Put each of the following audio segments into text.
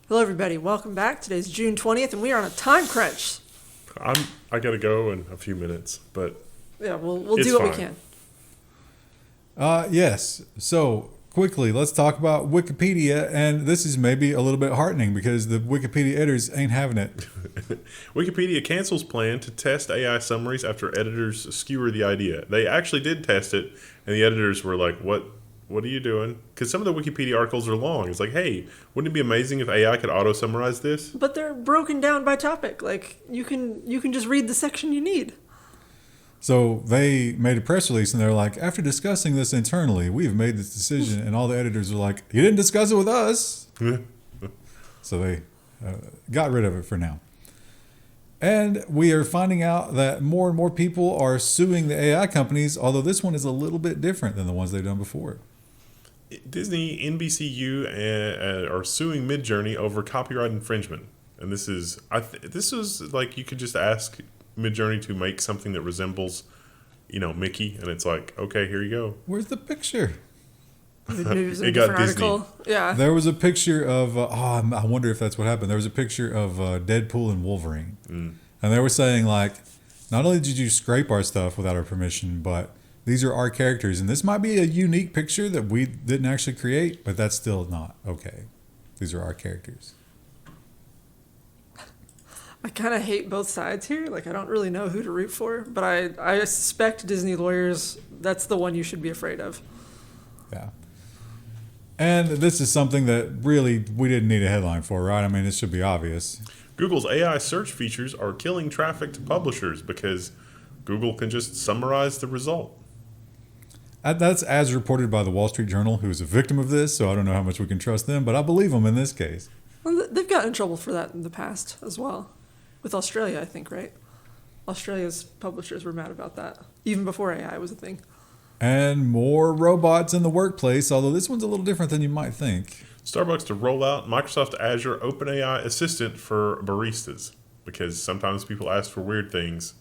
Hello, everybody. Welcome back. Today's June 20th, and we are on a time crunch. I gotta go in a few minutes, but Yeah, we'll it's do what we fine. can. Yes. So quickly, let's talk about Wikipedia. And this is maybe a little bit heartening because the Wikipedia editors ain't having it. Wikipedia cancels plan to test AI summaries after editors skewer the idea. They actually did test it, and the editors were like, What are you doing? Because some of the Wikipedia articles are long. It's like, hey, wouldn't it be amazing if AI could auto-summarize this? But they're broken down by topic. Like, you can just read the section you need. So they made a press release and they're like, after discussing this internally, we have made this decision. And all the editors are like, you didn't discuss it with us. So they got rid of it for now. And we are finding out that more and more people are suing the AI companies, although this one is a little bit different than the ones they've done before. Disney, NBCU are suing Midjourney over copyright infringement. And this is like you could just ask Midjourney to make something that resembles, Mickey, and it's like, okay, here you go. Where's the picture? Maybe it was It a got different Disney. article. Yeah. There was a picture of, I wonder if that's what happened. There was a picture of Deadpool and Wolverine. And they were saying, like, not only did you scrape our stuff without our permission, but these are our characters. And this might be a unique picture that we didn't actually create, but that's still not okay. These are our characters. I kind of hate both sides here. Like, I don't really know who to root for, but I suspect Disney lawyers, that's the one you should be afraid of. Yeah. And this is something that really we didn't need a headline for, right? I mean, it should be obvious. Google's AI search features are killing traffic to publishers because Google can just summarize the result. That's as reported by the Wall Street Journal, who's a victim of this, so I don't know how much we can trust them, but I believe them in this case. Well, they've gotten in trouble for that in the past as well. With Australia, I think, right? Australia's publishers were mad about that, even before AI was a thing. And more robots in the workplace, although this one's a little different than you might think. Starbucks to roll out Microsoft Azure OpenAI Assistant for baristas because sometimes people ask for weird things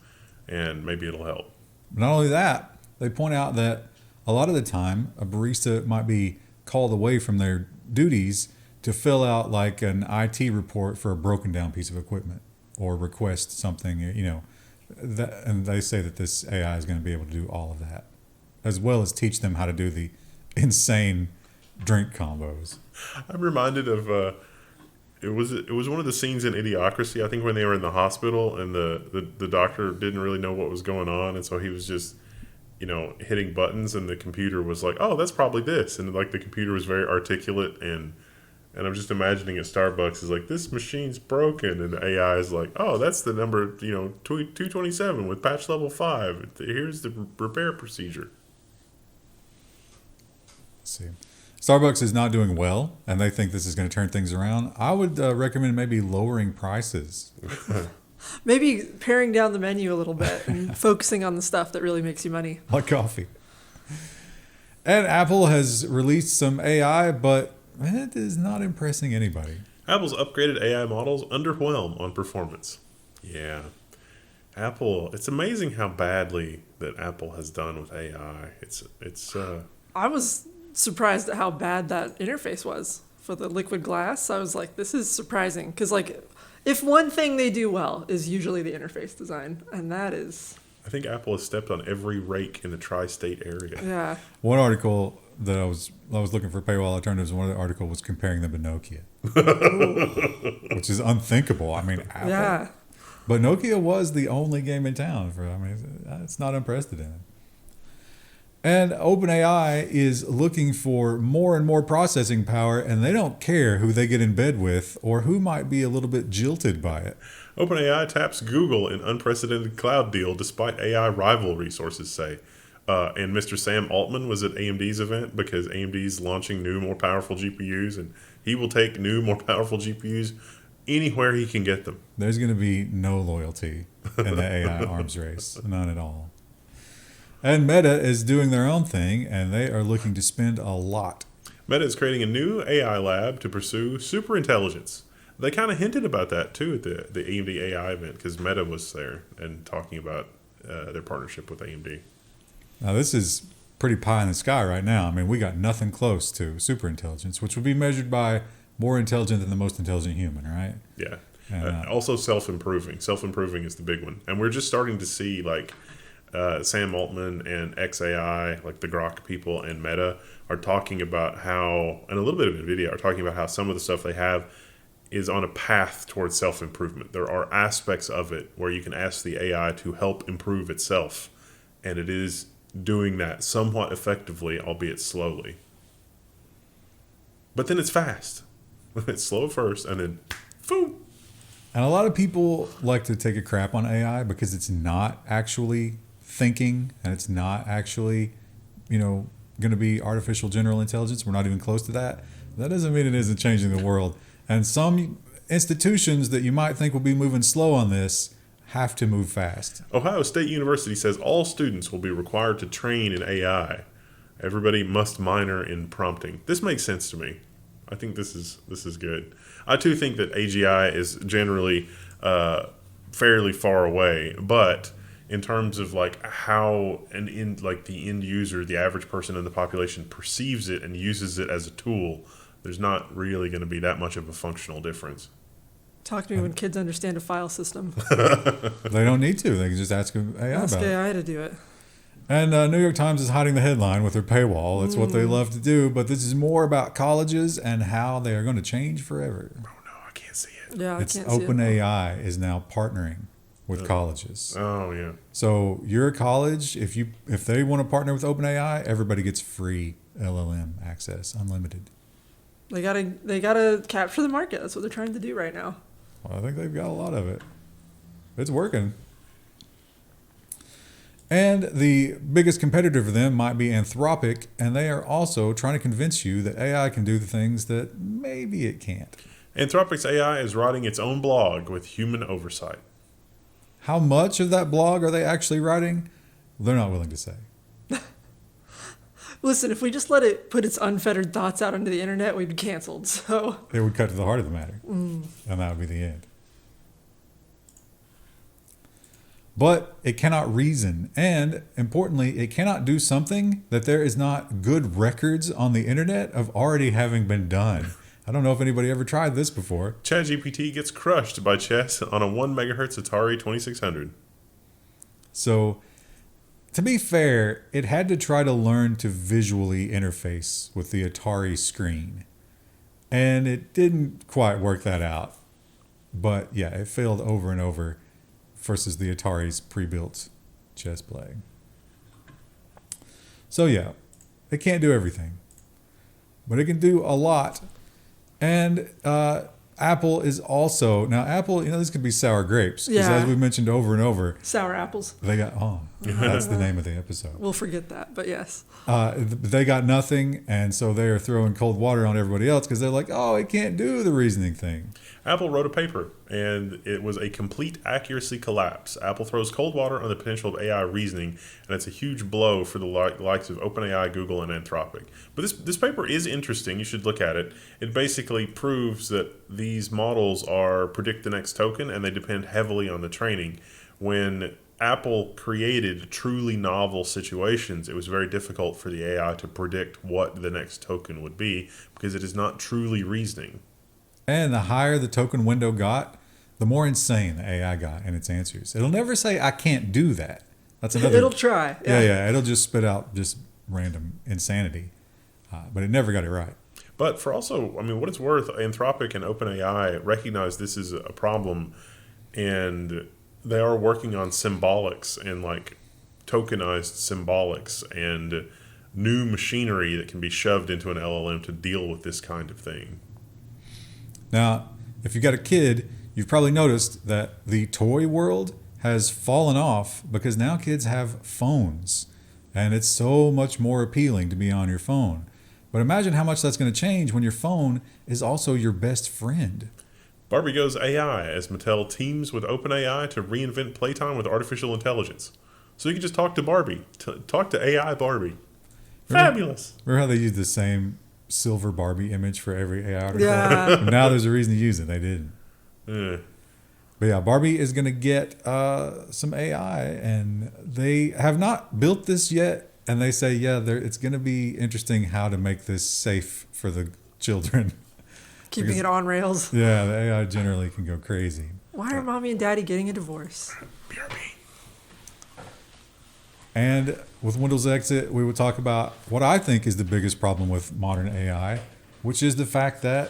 and maybe it'll help. Not only that, they point out that a lot of the time a barista might be called away from their duties to fill out like an IT report for a broken down piece of equipment or request something, and they say that this AI is going to be able to do all of that, as well as teach them how to do the insane drink combos. I'm reminded of it was one of the scenes in Idiocracy, I think, when they were in the hospital and the doctor didn't really know what was going on, and so he was just hitting buttons, and the computer was like, oh, that's probably this, and like the computer was very articulate, and I'm just imagining at Starbucks is like, this machine's broken, and the AI is like, oh, that's the number 227 with patch level 5. Here's the repair procedure. Let's see. Starbucks is not doing well, and they think this is going to turn things around. I would recommend maybe lowering prices. Maybe paring down the menu a little bit and focusing on the stuff that really makes you money. Like coffee. And Apple has released some AI, but it is not impressing anybody. Apple's upgraded AI models underwhelm on performance. Yeah. Apple, it's amazing how badly that Apple has done with AI. I was surprised at how bad that interface was for the liquid glass. I was like, this is surprising. Because, like, if one thing they do well is usually the interface design, and that is... I think Apple has stepped on every rake in the tri-state area. Yeah. One article that I was looking for paywall alternatives, one of the article was comparing them to Nokia. Which is unthinkable. I mean, Apple. Yeah. But Nokia was the only game in town. It's not unprecedented. And OpenAI is looking for more and more processing power, and they don't care who they get in bed with or who might be a little bit jilted by it. OpenAI taps Google in unprecedented cloud deal despite AI rivalry, sources say. And Mr. Sam Altman was at AMD's event because AMD's launching new, more powerful GPUs, and he will take new, more powerful GPUs anywhere he can get them. There's going to be no loyalty in the AI arms race. None at all. And Meta is doing their own thing, and they are looking to spend a lot. Meta is creating a new AI lab to pursue superintelligence. They kind of hinted about that, too, at the AMD AI event, because Meta was there and talking about their partnership with AMD. Now, this is pretty pie in the sky right now. I mean, we got nothing close to superintelligence, which will be measured by more intelligent than the most intelligent human, right? Yeah. And, Also self-improving. Self-improving is the big one. And we're just starting to see like Sam Altman and XAI, like the Grok people and Meta are talking about how, and a little bit of NVIDIA are talking about how some of the stuff they have is on a path towards self-improvement. There are aspects of it where you can ask the AI to help improve itself. And it is doing that somewhat effectively, albeit slowly. But then it's fast. It's slow first and then boom. And a lot of people like to take a crap on AI because it's not actually thinking and it's not actually, going to be artificial general intelligence. We're not even close to that. That doesn't mean it isn't changing the world. And some institutions that you might think will be moving slow on this have to move fast. Ohio State University says all students will be required to train in AI. Everybody must minor in prompting. This makes sense to me. I think this is good. I too think that AGI is generally fairly far away, but in terms of like how the end user, the average person in the population perceives it and uses it as a tool, there's not really going to be that much of a functional difference. Talk to me when kids understand a file system. They don't need to. They can just ask AI Ask about it. AI to do it. And New York Times is hiding the headline with their paywall. That's what they love to do. But this is more about colleges and how they are going to change forever. Oh no, I can't see it. Yeah, It's I can't see it. OpenAI is now partnering with colleges. Oh yeah. So you're a college. If they want to partner with OpenAI, everybody gets free LLM access, unlimited. They gotta capture the market. That's what they're trying to do right now. Well, I think they've got a lot of it. It's working. And the biggest competitor for them might be Anthropic, and they are also trying to convince you that AI can do the things that maybe it can't. Anthropic's AI is writing its own blog with human oversight. How much of that blog are they actually writing? They're not willing to say. Listen, if we just let it put its unfettered thoughts out onto the internet, we'd be canceled. So It would cut to the heart of the matter, and that would be the end. But it cannot reason, and importantly, it cannot do something that there is not good records on the internet of already having been done. I don't know if anybody ever tried this before. ChatGPT gets crushed by chess on a 1 MHz Atari 2600. So, to be fair, it had to try to learn to visually interface with the Atari screen. And it didn't quite work that out. But yeah, it failed over and over versus the Atari's pre-built chess play. So yeah, it can't do everything. But it can do a lot. And Apple is also... Now, Apple, this could be sour grapes. Because Yeah. as we mentioned over and over... sour apples. They got... Oh, that's the name of the episode. We'll forget that, but yes. They got nothing, and so they are throwing cold water on everybody else because they're like, oh, it can't do the reasoning thing. Apple wrote a paper, and it was a complete accuracy collapse. Apple throws cold water on the potential of AI reasoning, and it's a huge blow for the likes of OpenAI, Google, and Anthropic. But this paper is interesting. You should look at it. It basically proves that these models predict the next token, and they depend heavily on the training. When Apple created truly novel situations, it was very difficult for the AI to predict what the next token would be because it is not truly reasoning. And the higher the token window got, the more insane the AI got in its answers. It'll never say, I can't do that. That's another... It'll try. Yeah. It'll just spit out just random insanity. But it never got it right. But for also, what it's worth, Anthropic and OpenAI recognize this is a problem, and they are working on symbolics and like tokenized symbolics and new machinery that can be shoved into an LLM to deal with this kind of thing. Now, if you've got a kid, you've probably noticed that the toy world has fallen off because now kids have phones, and it's so much more appealing to be on your phone. But imagine how much that's going to change when your phone is also your best friend. Barbie goes AI as Mattel teams with OpenAI to reinvent Playtime with artificial intelligence. So you can just talk to Barbie. Talk to AI Barbie. Fabulous. Remember how they used the same silver Barbie image for every AI article? Yeah. Now there's a reason to use it. They didn't. Yeah. But yeah, Barbie is going to get some AI, and they have not built this yet. And they say, it's going to be interesting how to make this safe for the children. Keeping it on rails. Yeah, the AI generally can go crazy. Why are mommy and daddy getting a divorce? BRB. And with Windows Exit, we would talk about what I think is the biggest problem with modern AI, which is the fact that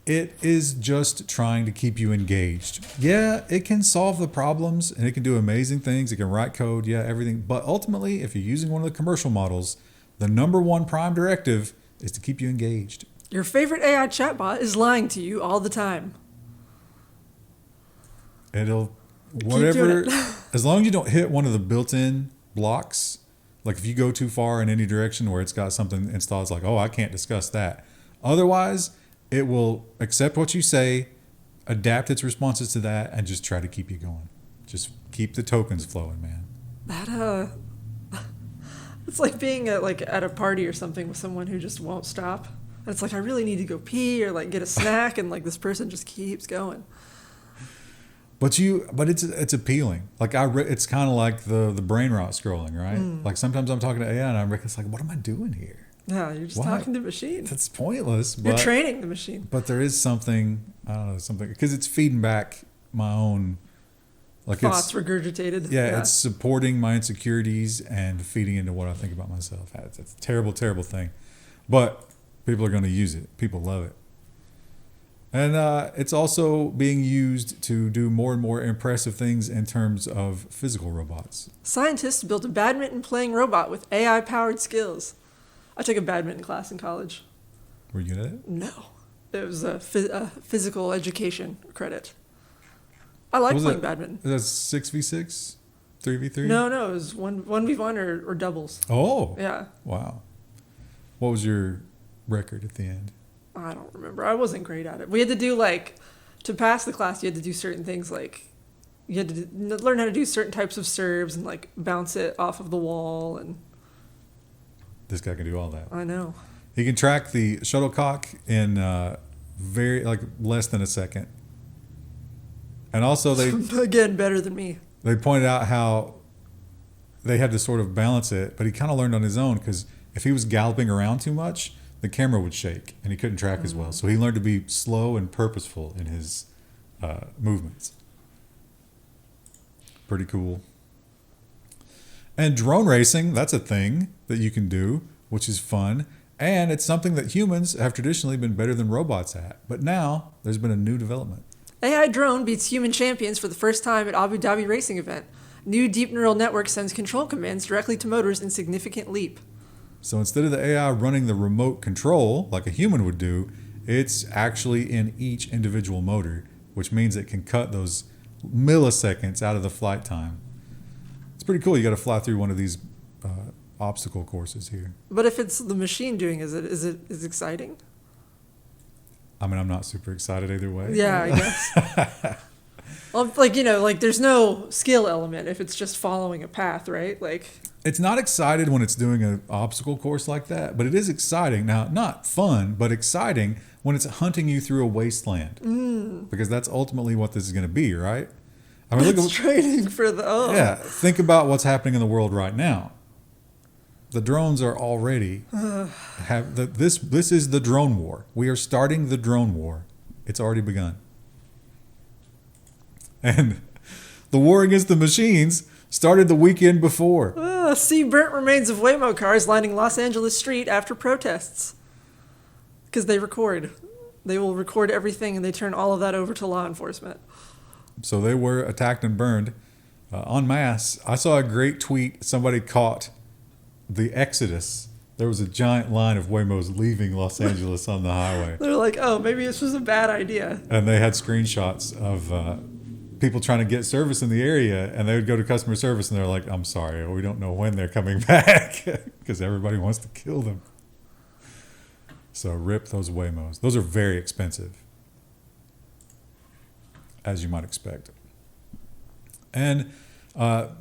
it is just trying to keep you engaged. Yeah, it can solve the problems and it can do amazing things. It can write code, yeah, everything. But ultimately, if you're using one of the commercial models, the number one prime directive is to keep you engaged. Your favorite AI chatbot is lying to you all the time. It'll, doing whatever, it. as long as you don't hit one of the built-in blocks, like if you go too far in any direction where it's got something installed, it's like, oh, I can't discuss that. Otherwise, it will accept what you say, adapt its responses to that, and just try to keep you going. Just keep the tokens flowing, man. That it's like being at a party or something with someone who just won't stop. And it's like, I really need to go pee or like get a snack, and like this person just keeps going. But it's appealing. Like it's kind of like the brain rot scrolling, right? Like sometimes I'm talking to AI and it's like, what am I doing here? Yeah, you're just Why? talking to machines. That's pointless. You're training the machine. But there is something, I don't know, something, because it's feeding back my own, like Thoughts regurgitated. Yeah, it's supporting my insecurities and feeding into what I think about myself. It's a terrible, terrible thing. But people are going to use it. People love it. And it's also being used to do more and more impressive things in terms of physical robots. Scientists built a badminton-playing robot with AI-powered skills. I took a badminton class in college. Were you good at it? No. It was a physical education credit. I like playing badminton. Is that 6v6? 3v3? No, it was 1v1 or doubles. Oh. Yeah. Wow. What was your record at the end? I don't remember. I wasn't great at it. We had to do to pass the class, you had to do certain things you had to learn how to do certain types of serves and bounce it off of the wall. And this guy can do all that. I know. He can track the shuttlecock in very less than a second. And also again, better than me. They pointed out how they had to sort of balance it, but he kind of learned on his own because if he was galloping around too much, the camera would shake and he couldn't track as well. So he learned to be slow and purposeful in his movements. Pretty cool. And drone racing, that's a thing that you can do, which is fun. And it's something that humans have traditionally been better than robots at. But now there's been a new development. AI drone beats human champions for the first time at Abu Dhabi racing event. New deep neural network sends control commands directly to motors in significant leap. So instead of the AI running the remote control like a human would do, it's actually in each individual motor, which means it can cut those milliseconds out of the flight time. It's pretty cool. You got to fly through one of these obstacle courses here. But if it's the machine doing, is it exciting? I mean, I'm not super excited either way. Yeah, I guess. Well, there's no skill element if it's just following a path, right? It's not excited when it's doing an obstacle course like that, but it is exciting. Now, not fun, but exciting when it's hunting you through a wasteland. Because that's ultimately what this is going to be, right? I mean, it's training for the... Oh. Yeah, think about what's happening in the world right now. The drones are already... This is the drone war. We are starting the drone war. It's already begun. And the war against the machines started the weekend before. See burnt remains of Waymo cars lining Los Angeles street after protests. Because they record. They will record everything and they turn all of that over to law enforcement. So they were attacked and burned en masse. I saw a great tweet. Somebody caught the exodus. There was a giant line of Waymos leaving Los Angeles on the highway. They're like, oh, maybe this was a bad idea. And they had screenshots of people trying to get service in the area, and they would go to customer service and they're like, I'm sorry, we don't know when they're coming back because everybody wants to kill them. So rip those Waymos. Those are very expensive, as you might expect. And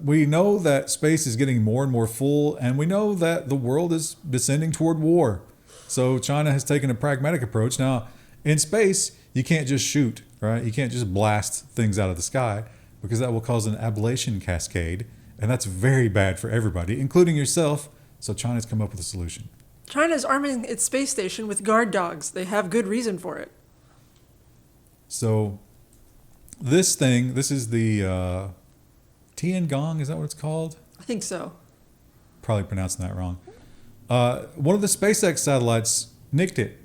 we know that space is getting more and more full, and we know that the world is descending toward war. So China has taken a pragmatic approach. Now, in space, you can't just shoot, right? You can't just blast things out of the sky because that will cause an ablation cascade, and that's very bad for everybody, including yourself. So China's come up with a solution. China is arming its space station with guard dogs. They have good reason for it. So this is the Tiangong. Is that what it's called? I think so. Probably pronouncing that wrong. One of the SpaceX satellites nicked it.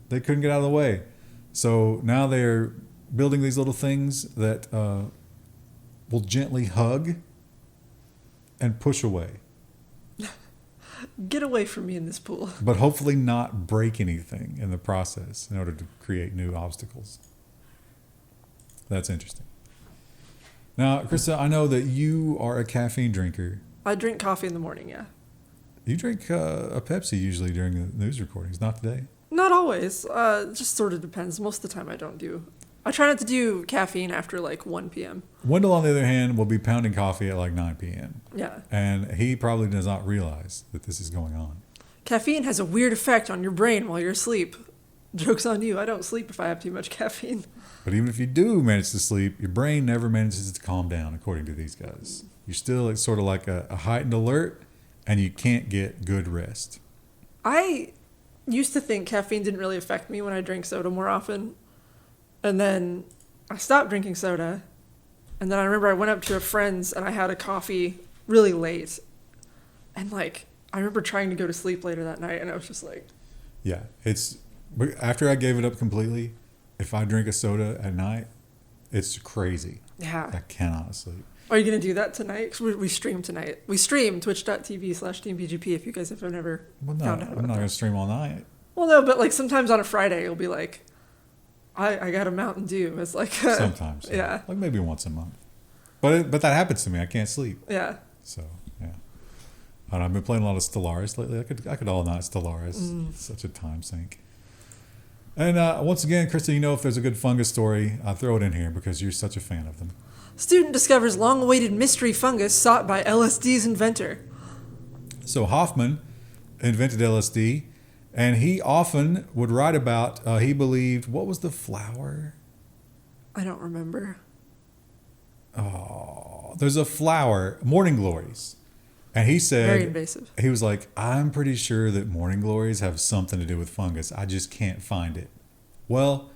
They couldn't get out of the way. So now they're building these little things that will gently hug and push away. Get away from me in this pool. But hopefully not break anything in the process in order to create new obstacles. That's interesting. Now, Krista, I know that you are a caffeine drinker. I drink coffee in the morning, yeah. You drink a Pepsi usually during the news recordings, not today? Not always. It just sort of depends. Most of the time I don't do. I try not to do caffeine after like 1 p.m. Wendell, on the other hand, will be pounding coffee at like 9 p.m. Yeah. And he probably does not realize that this is going on. Caffeine has a weird effect on your brain while you're asleep. Joke's on you. I don't sleep if I have too much caffeine. But even if you do manage to sleep, your brain never manages to calm down, according to these guys. You're still sort of like a heightened alert, and you can't get good rest. I used to think caffeine didn't really affect me when I drank soda more often. And then I stopped drinking soda. And then I remember I went up to a friend's and I had a coffee really late. And like, I remember trying to go to sleep later that night and I was just like... Yeah, but after I gave it up completely, if I drink a soda at night, it's crazy. Yeah. I cannot sleep. Are you going to do that tonight? 'Cause we stream tonight. We stream twitch.tv/TeamPGP if you guys have never found out about I'm not going to stream all night. Well, no, but like sometimes on a Friday, you'll be like, I got a Mountain Dew. It's like... Sometimes. Yeah. Like maybe once a month. But that happens to me. I can't sleep. Yeah. So, yeah. And I've been playing a lot of Stellaris lately. I could all night Stellaris. It's such a time sink. And once again, Krista, you know if there's a good fungus story, I'll throw it in here because you're such a fan of them. Student discovers long-awaited mystery fungus sought by LSD's inventor. So Hoffman invented LSD, and he often would write about, he believed, what was the flower? I don't remember. Oh, there's a flower, morning glories. And he said... Very invasive. He was like, I'm pretty sure that morning glories have something to do with fungus. I just can't find it. Well,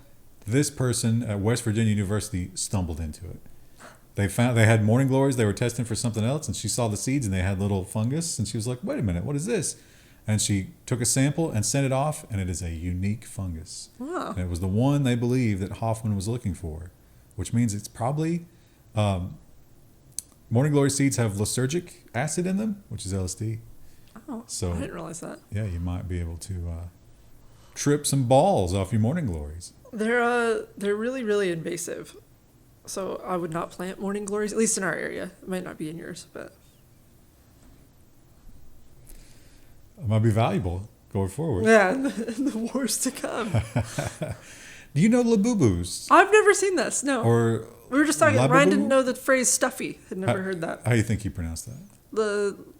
this person at West Virginia University stumbled into it. They had morning glories. They were testing for something else, and she saw the seeds, and they had little fungus. And she was like, wait a minute, what is this? And she took a sample and sent it off, and it is a unique fungus. Wow. And it was the one they believed that Hoffman was looking for, which means it's probably... morning glory seeds have lysergic acid in them, which is LSD. Oh, so, I didn't realize that. Yeah, you might be able to trip some balls off your morning glories. They're really, really invasive. So I would not plant morning glories, at least in our area. It might not be in yours, but... It might be valuable going forward. Yeah, in the wars to come. Do you know Labubus? I've never seen this, no. Or we were just talking, Labubu? Ryan didn't know the phrase stuffy. Had never heard that. How do you think he pronounced that?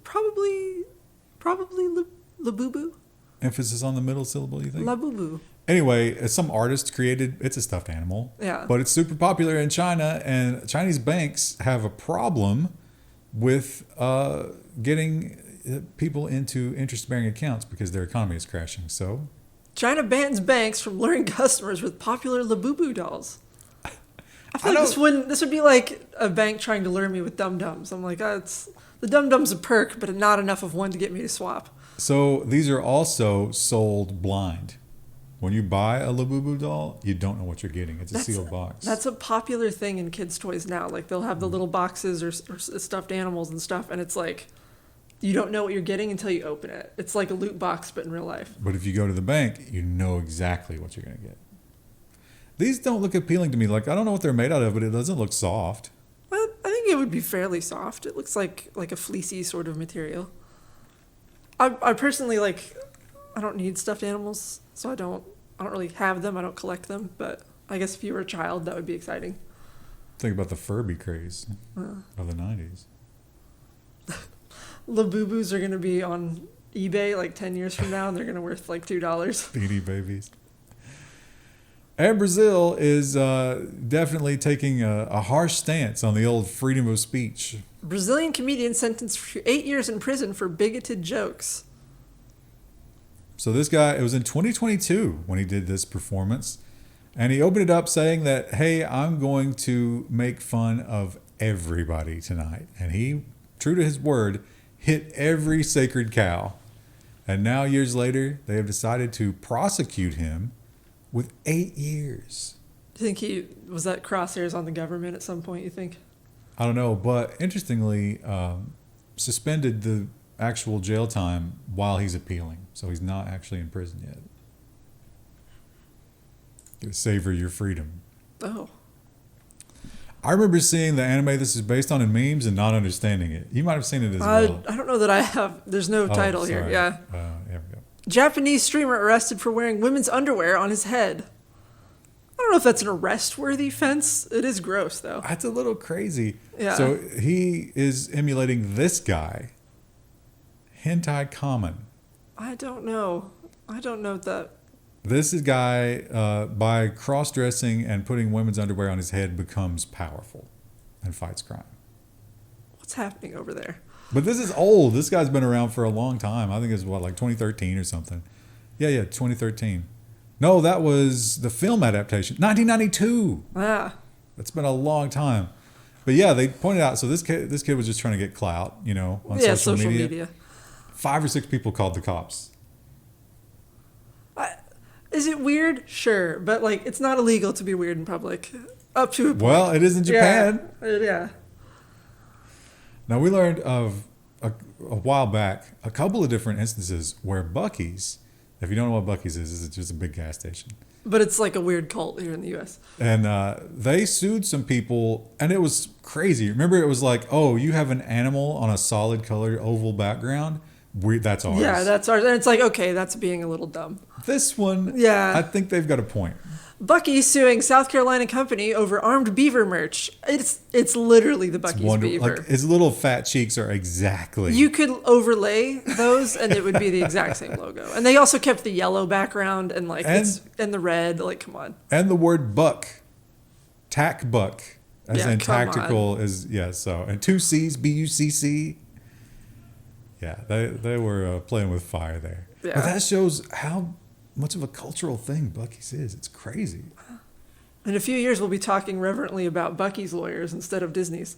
Probably Labubu? Emphasis on the middle syllable, you think? Labubu. Anyway, some artist created, it's a stuffed animal. Yeah. But it's super popular in China, and Chinese banks have a problem with getting people into interest-bearing accounts because their economy is crashing. So China bans banks from luring customers with popular Labubu dolls. I feel like this would be like a bank trying to lure me with dum-dums. I'm like, the dum-dum's a perk, but not enough of one to get me to swap. So these are also sold blind. When you buy a Labubu doll, you don't know what you're getting. It's a sealed box. That's a popular thing in kids' toys now. Like they'll have the little boxes or stuffed animals and stuff, and it's like you don't know what you're getting until you open it. It's like a loot box, but in real life. But if you go to the bank, you know exactly what you're going to get. These don't look appealing to me. Like I don't know what they're made out of, but it doesn't look soft. Well, I think it would be fairly soft. It looks like a fleecy sort of material. I personally I don't need stuffed animals, so I don't really have them. I don't collect them, but I guess if you were a child, that would be exciting. Think about the Furby craze of the 90s. Labubus are going to be on eBay like 10 years from now, and they're going to worth like $2. Beanie Babies. And Brazil is definitely taking a harsh stance on the old freedom of speech. Brazilian comedian sentenced for 8 years in prison for bigoted jokes. So this guy, it was in 2022 when he did this performance. And he opened it up saying that, hey, I'm going to make fun of everybody tonight. And he, true to his word, hit every sacred cow. And now, years later, they have decided to prosecute him with 8 years. Do you think he was that crosshairs on the government at some point, you think? I don't know, but interestingly, suspended the actual jail time while he's appealing. So he's not actually in prison yet. You savor your freedom. Oh. I remember seeing the anime this is based on in memes and not understanding it. You might have seen it as well. I don't know that I have. There's no title here. Sorry. Yeah. There we go. Japanese streamer arrested for wearing women's underwear on his head. I don't know if that's an arrest-worthy offense. It is gross, though. That's a little crazy. Yeah. So he is emulating this guy, Hentai Common. I don't know that. This is guy, by cross-dressing and putting women's underwear on his head, becomes powerful and fights crime. What's happening over there? But this is old. This guy's been around for a long time. I think it's like 2013 or something. Yeah, 2013. No, that was the film adaptation, 1992. Ah. It's been a long time. But yeah, they pointed out. So this kid was just trying to get clout, on social media. 5 or 6 people called the cops. Is it weird? Sure, but it's not illegal to be weird in public. Up to a point. Well, it is in Japan. Yeah. Now we learned of a while back a couple of different instances where Buc-ee's. If you don't know what Buc-ee's is, it's just a big gas station. But it's like a weird cult here in the U.S. And they sued some people, and it was crazy. Remember, it was like, oh, you have an animal on a solid colored oval background? That's ours. Yeah, that's ours. And it's like, okay, that's being a little dumb. This one, yeah, I think they've got a point. Buc-ee suing South Carolina company over armed beaver merch. It's literally the Buc-ee's beaver. Like, his little fat cheeks are exactly. You could overlay those, and it would be the exact same logo. And they also kept the yellow background and and the red. Like, come on. And the word buck, tack buck, as in tactical on. is so and 2 C's, BUCC. Yeah, they were playing with fire there. Yeah. But that shows how much of a cultural thing Buc-ee's is. It's crazy. In a few years, we'll be talking reverently about Buc-ee's lawyers instead of Disney's.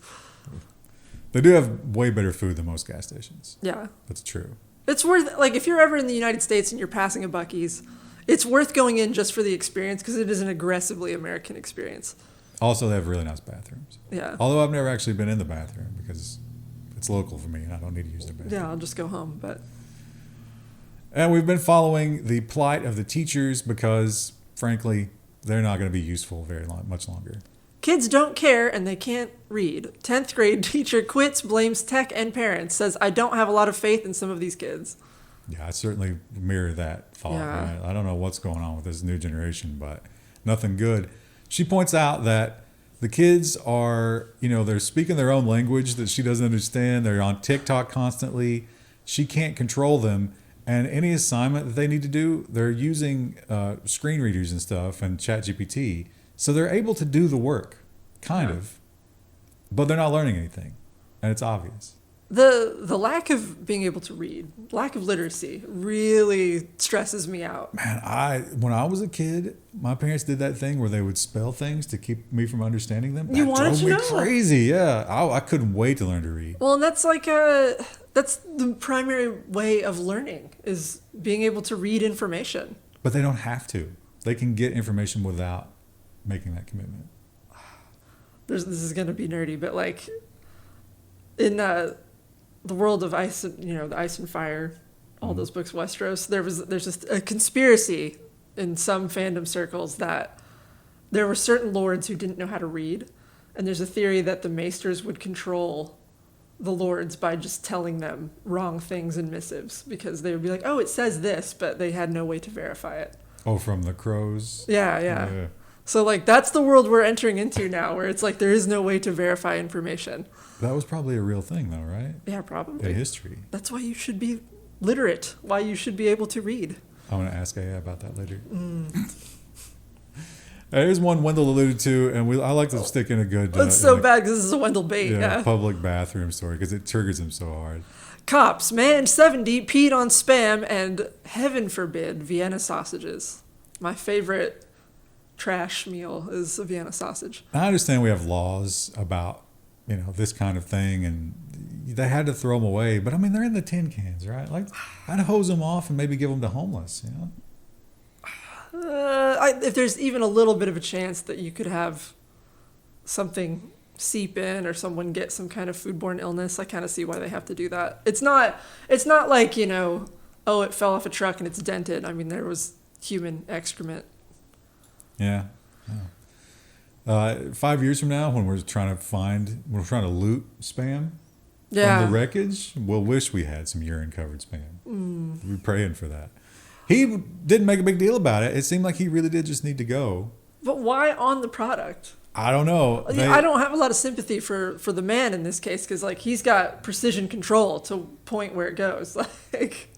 They do have way better food than most gas stations. Yeah. That's true. It's worth, if you're ever in the United States and you're passing a Buc-ee's, it's worth going in just for the experience because it is an aggressively American experience. Also, they have really nice bathrooms. Yeah. Although I've never actually been in the bathroom because it's local for me and I don't need to use the bathroom. Yeah, I'll just go home, but... And we've been following the plight of the teachers because, frankly, they're not going to be useful much longer. Kids don't care and they can't read. 10th grade teacher quits, blames tech and parents, says, I don't have a lot of faith in some of these kids. Yeah, I certainly mirror that thought. Yeah. Right? I don't know what's going on with this new generation, but nothing good. She points out that the kids are, they're speaking their own language that she doesn't understand. They're on TikTok constantly. She can't control them. And any assignment that they need to do, they're using screen readers and stuff and ChatGPT. So they're able to do the work, kind of. But they're not learning anything. And it's obvious. The lack of being able to read, lack of literacy, really stresses me out. Man, when I was a kid, my parents did that thing where they would spell things to keep me from understanding them. You that wanted drove to me know. crazy. Yeah, I couldn't wait to learn to read. Well, and that's that's the primary way of learning is being able to read information. But they don't have to. They can get information without making that commitment. This is going to be nerdy, but in the world of Ice, the Ice and Fire, all those books, Westeros, there's just a conspiracy in some fandom circles that there were certain lords who didn't know how to read, and there's a theory that the maesters would control the lords by just telling them wrong things in missives because they would be like, oh, it says this, but they had no way to verify it. Oh, from the crows? Yeah. So that's the world we're entering into now, where it's there is no way to verify information. That was probably a real thing, though, right? Yeah, probably. In history. That's why you should be literate, why you should be able to read. I want to ask AI about that later. Here's one Wendell alluded to, and I like to stick in a good... It's so bad because this is a Wendell bait, yeah. Public bathroom story, because it triggers him so hard. Cops, man 70 peed on Spam and, heaven forbid, Vienna sausages. My favorite trash meal is a Vienna sausage. I understand we have laws about, this kind of thing, and they had to throw them away. But I mean, they're in the tin cans, right? Like, I'd hose them off and maybe give them to homeless, If there's even a little bit of a chance that you could have something seep in or someone get some kind of foodborne illness, I kind of see why they have to do that. It's not like, oh, it fell off a truck and it's dented. I mean, there was human excrement. Yeah. 5 years from now, when we're trying to loot spam from the wreckage, we'll wish we had some urine-covered spam. We're praying for that. He didn't make a big deal about it. It seemed like he really did just need to go. But why on the product? I don't know. I don't have a lot of sympathy for the man in this case, because like he's got precision control to point where it goes. Like,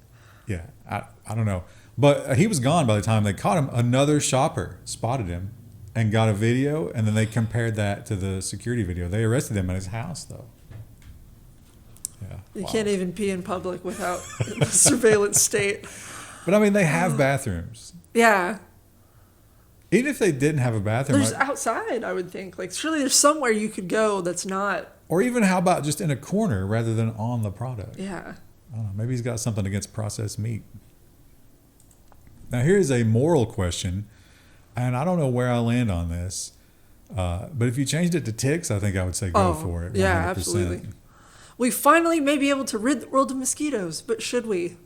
yeah, I don't know. But he was gone by the time they caught him. Another shopper spotted him and got a video, and then they compared that to the security video. They arrested him at his house, though. Yeah, you can't even pee in public without the surveillance state. But I mean, they have bathrooms. Yeah. Even if they didn't have a bathroom. There's outside, I would think. Like, surely there's somewhere you could go that's not. Or even how about just in a corner rather than on the product? Yeah. I don't know, maybe he's got something against processed meat. Now, here is a moral question, and I don't know where I land on this, but if you changed it to ticks, I think I would say go for it. 100%. Yeah, absolutely. We finally may be able to rid the world of mosquitoes, but should we?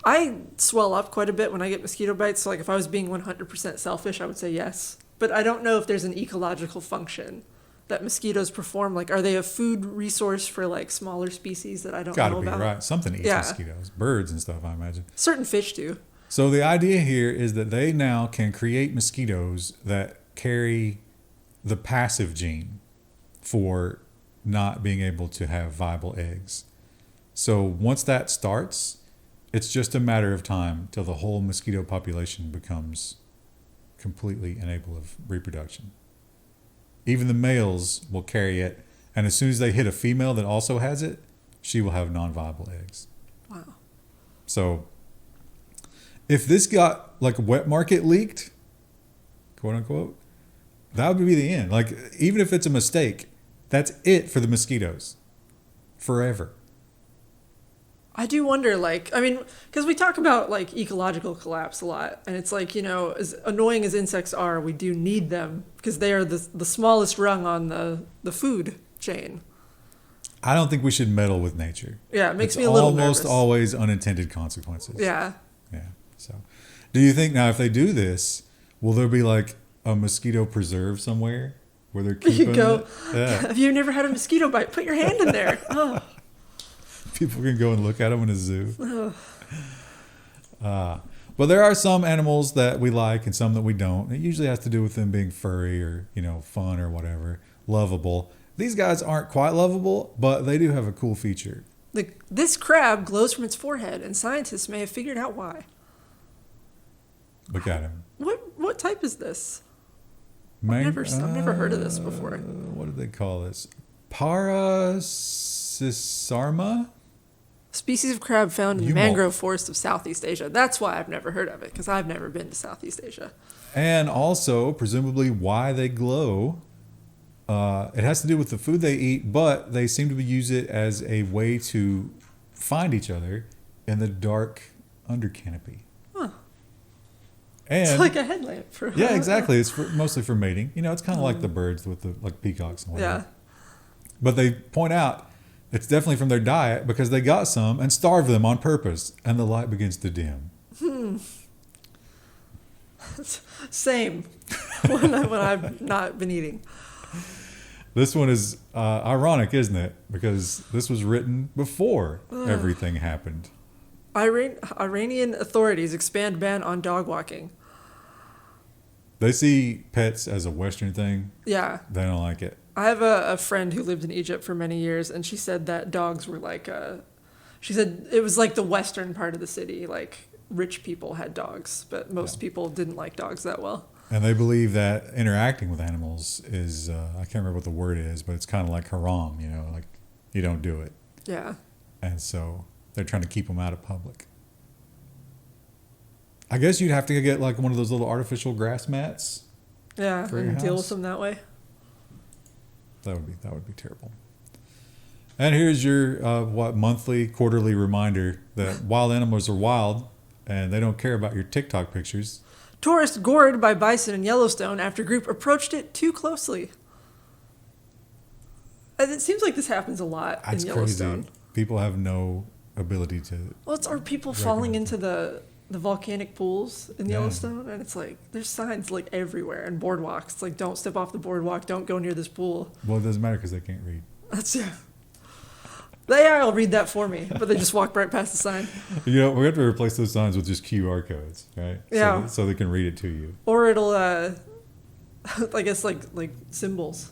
I swell up quite a bit when I get mosquito bites, so like if I was being 100% selfish, I would say yes. But I don't know if there's an ecological function that mosquitoes perform. Like, are they a food resource for like smaller species that I don't know about? Gotta be, right. Something eats mosquitoes. Birds and stuff, I imagine. Certain fish do. So the idea here is that they now can create mosquitoes that carry the passive gene for not being able to have viable eggs. So once that starts, it's just a matter of time till the whole mosquito population becomes completely unable of reproduction. Even the males will carry it, and as soon as they hit a female that also has it, she will have non-viable eggs. Wow. So if this got like wet market leaked, quote unquote, that would be the end. Like, even if it's a mistake, that's it for the mosquitoes forever. I do wonder, like, I mean, because we talk about like ecological collapse a lot, and it's like, as annoying as insects are, we do need them because they are the smallest rung on the food chain. I don't think we should meddle with nature. Yeah, it makes me a little nervous. Almost always unintended consequences. Yeah. Yeah. So, do you think now if they do this, will there be like a mosquito preserve somewhere where they're keeping you go, it? Yeah. Have you never had a mosquito bite? Put your hand in there. Oh. People can go and look at them in a zoo. But there are some animals that we like and some that we don't. It usually has to do with them being furry or, fun or whatever, lovable. These guys aren't quite lovable, but they do have a cool feature. This crab glows from its forehead, and scientists may have figured out why. Look at him. What type is this? I've never heard of this before. What do they call this? Parasisarma? Species of crab found in the mangrove forest of Southeast Asia. That's why I've never heard of it, because I've never been to Southeast Asia. And also, presumably, why they glow. It has to do with the food they eat, but they seem to use it as a way to find each other in the dark under canopy. Huh. And it's like a headlamp. Yeah, exactly. It's mostly for mating. It's kind of like the birds with the peacocks and whatever. Yeah. But they point out it's definitely from their diet because they got some and starved them on purpose, and the light begins to dim. Same. when I've not been eating. This one is ironic, isn't it? Because this was written before everything happened. Iranian authorities expand ban on dog walking. They see pets as a Western thing. Yeah. They don't like it. I have a friend who lived in Egypt for many years, and she said that dogs were like she said it was like the western part of the city. Like, rich people had dogs, but most people didn't like dogs that well. And they believe that interacting with animals is, I can't remember what the word is, but it's kind of like haram, like you don't do it. Yeah. And so they're trying to keep them out of public. I guess you'd have to get like one of those little artificial grass mats Yeah, for your and deal with house. them that way. That would be terrible. And here's your monthly, quarterly reminder that wild animals are wild, and they don't care about your TikTok pictures. Tourist gored by bison in Yellowstone after group approached it too closely. And it seems like this happens a lot That's in Yellowstone. crazy. People have no ability to. Well, are people falling recognize into the volcanic pools in Yeah. Yellowstone? And it's like, there's signs like everywhere and boardwalks. It's like, don't step off the boardwalk, don't go near this pool. Well, it doesn't matter because they can't read. That's, yeah. The AI will read that for me, but they just walk right past the sign. You know, we have to replace those signs with just QR codes, right? Yeah. So they can read it to you. Or it'll, I guess, like symbols.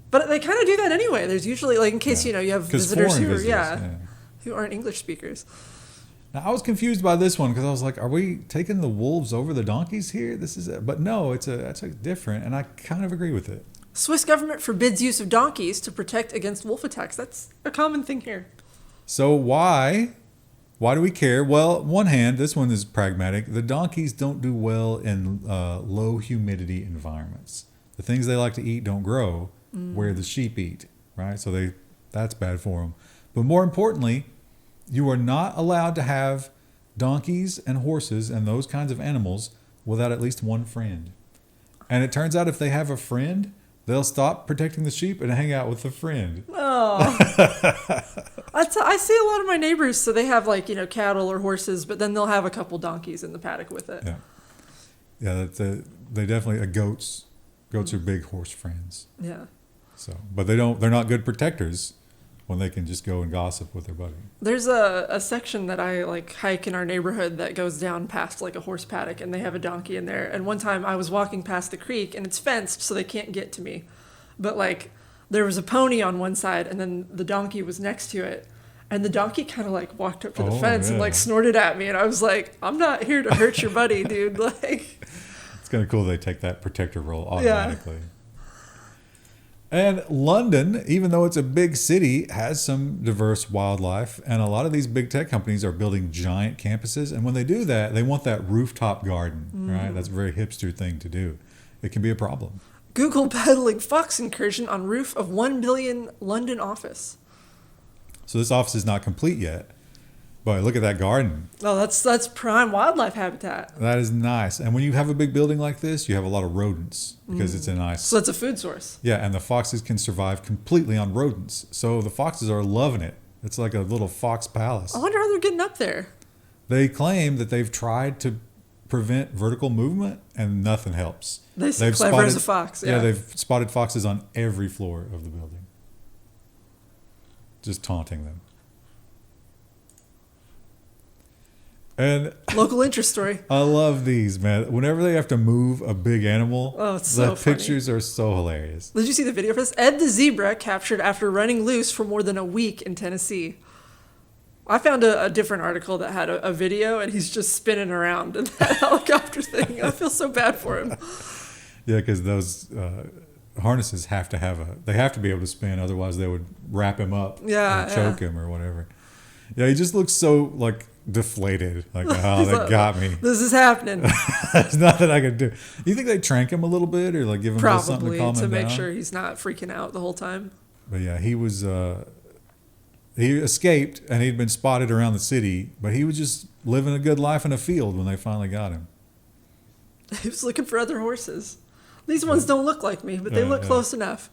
But they kind of do that anyway. There's usually, like, in case, Yeah. you have 'Cause visitors foreign who are, visitors, who aren't English speakers. Now, I was confused by this one because I was like, are we taking the wolves over the donkeys here? But no, that's different, and I kind of agree with it. Swiss government forbids use of donkeys to protect against wolf attacks. That's a common thing here. So why do we care? Well, on one hand, this one is pragmatic. The donkeys don't do well in low humidity environments. The things they like to eat don't grow where the sheep eat, right? So that's bad for them. But more importantly, you are not allowed to have donkeys and horses and those kinds of animals without at least one friend. And it turns out if they have a friend, they'll stop protecting the sheep and hang out with the friend. Oh. I see a lot of my neighbors, so they have cattle or horses, but then they'll have a couple donkeys in the paddock with it. Yeah. Yeah, they definitely, goats are big horse friends. Yeah. So, but they're not good protectors when they can just go and gossip with their buddy. There's a section that I hike in our neighborhood that goes down past a horse paddock, and they have a donkey in there. And one time I was walking past the creek, and it's fenced, so they can't get to me. But there was a pony on one side, and then the donkey was next to it. And the donkey kind of walked up to the fence and snorted at me, and I was like, "I'm not here to hurt your buddy, dude." It's kind of cool they take that protector role automatically. Yeah. And London, even though it's a big city, has some diverse wildlife. And a lot of these big tech companies are building giant campuses. And when they do that, they want that rooftop garden, right? That's a very hipster thing to do. It can be a problem. Google peddling fox incursion on roof of 1 billion London office. So this office is not complete yet. But look at that garden. Oh, that's prime wildlife habitat. That is nice. And when you have a big building like this, you have a lot of rodents because it's a nice... So it's a food source. Yeah, and the foxes can survive completely on rodents. So the foxes are loving it. It's like a little fox palace. I wonder how they're getting up there. They claim that they've tried to prevent vertical movement and nothing helps. They've clever as a fox. Yeah, they've spotted foxes on every floor of the building. Just taunting them. And local interest story. I love these, man. Whenever they have to move a big animal, it's so funny. Pictures are so hilarious. Did you see the video for this? Ed the zebra captured after running loose for more than a week in Tennessee. I found a different article that had a video, and he's just spinning around in that helicopter thing. I feel so bad for him. Yeah, because those harnesses have to be able to spin, otherwise they would wrap him up or choke him or whatever. Yeah, he just looks so deflated. They got me. This is happening. There's nothing I can do. You think they trank him a little bit or give him just something to calm him down? Probably to make sure he's not freaking out the whole time. But yeah, he was he escaped and he'd been spotted around the city, but he was just living a good life in a field when they finally got him. He was looking for other horses. These ones don't look like me, but they look close enough.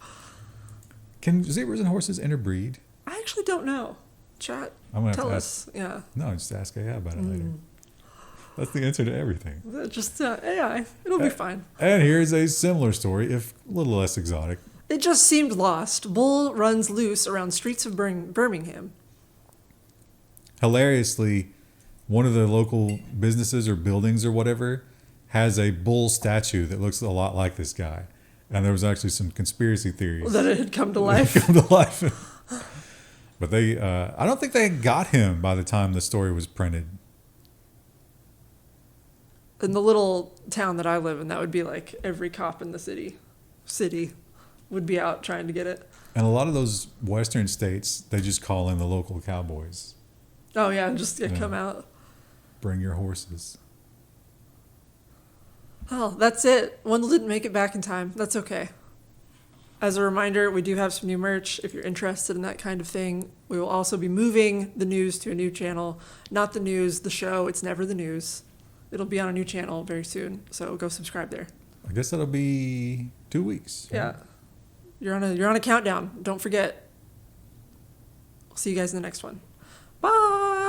Can zebras and horses interbreed? I actually don't know. Chat, tell us. Yeah. No, just ask AI about it later. That's the answer to everything. Just AI. It'll be fine. And here's a similar story, if a little less exotic. It just seemed lost. Bull runs loose around streets of Birmingham. Hilariously, one of the local businesses or buildings or whatever has a bull statue that looks a lot like this guy. And there was actually some conspiracy theories. That it had come to life. But I don't think they got him by the time the story was printed. In the little town that I live in, that would be every cop in the city would be out trying to get it. And a lot of those western states, they just call in the local cowboys. Oh, yeah, and just come out. Bring your horses. Oh, that's it. Wendell didn't make it back in time. That's okay. As a reminder, we do have some new merch if you're interested in that kind of thing. We will also be moving the news to a new channel. Not the news, the show. It's never the news. It'll be on a new channel very soon, so go subscribe there. I guess that'll be 2 weeks. Yeah. You're on a countdown. Don't forget. I'll see you guys in the next one. Bye.